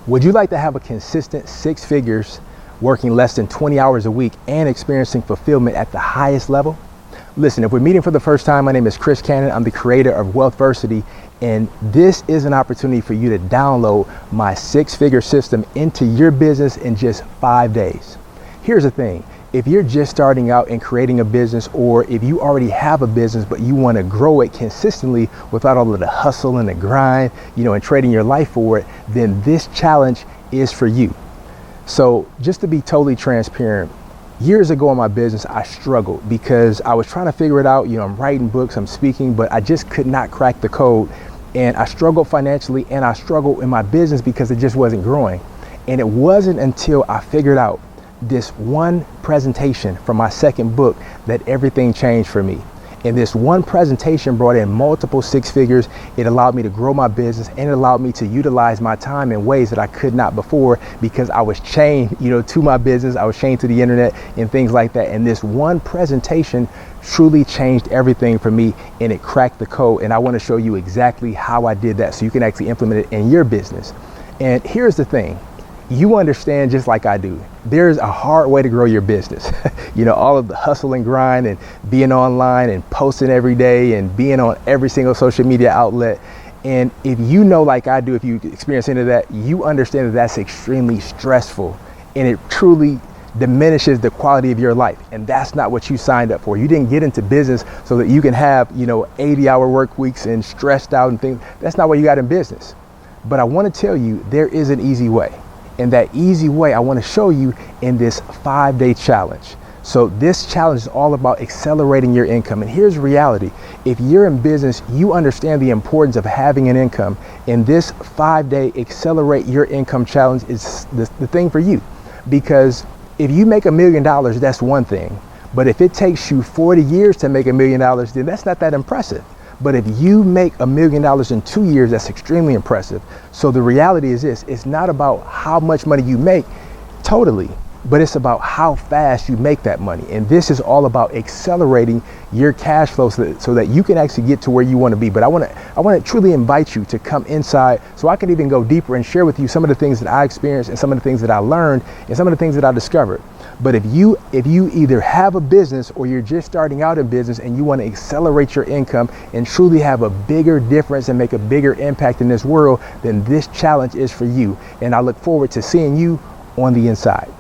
Would you like to have a consistent six figures, working less than 20 hours a week and experiencing fulfillment at the highest level? Listen, if we're meeting for the first time, my name is Chris Cannon. I'm the creator of Wealthversity, and this is an opportunity for you to download my six-figure system into your business in just 5 days. Here's the thing. If you're just starting out and creating a business, or if you already have a business but you want to grow it consistently without all of the hustle and the grind, and trading your life for it, then this challenge is for you. So just to be totally transparent, years ago in my business, I struggled because I was trying to figure it out. I'm writing books, I'm speaking, but I just could not crack the code. And I struggled financially, and I struggled in my business because it just wasn't growing. And it wasn't until I figured out this one presentation from my second book that everything changed for me. And this one presentation brought in multiple six figures. It allowed me to grow my business, and it allowed me to utilize my time in ways that I could not before because I was chained, to my business. I was chained to the internet and things like that. And this one presentation truly changed everything for me, and it cracked the code. And I want to show you exactly how I did that so you can actually implement it in your business. And here's the thing. You understand, just like I do, there's a hard way to grow your business. All of the hustle and grind and being online and posting every day and being on every single social media outlet. And if you know, like I do, if you experience any of that, you understand that that's extremely stressful, and it truly diminishes the quality of your life. And that's not what you signed up for. You didn't get into business so that you can have, 80-hour work weeks and stressed out and things. That's not what you got in business. But I want to tell you, there is an easy way. And that easy way I want to show you in this 5-day challenge. So this challenge is all about accelerating your income. And here's the reality. If you're in business, you understand the importance of having an income. And this 5-day accelerate your income challenge is the thing for you. Because if you make $1 million, that's one thing. But if it takes you 40 years to make $1 million, then that's not that impressive. But if you make $1 million in 2 years, that's extremely impressive. So the reality is this, it's not about how much money you make totally, but it's about how fast you make that money. And this is all about accelerating your cash flow so that you can actually get to where you want to be. But I want to truly invite you to come inside so I can even go deeper and share with you some of the things that I experienced and some of the things that I learned and some of the things that I discovered. But if you either have a business or you're just starting out in business and you want to accelerate your income and truly have a bigger difference and make a bigger impact in this world, then this challenge is for you. And I look forward to seeing you on the inside.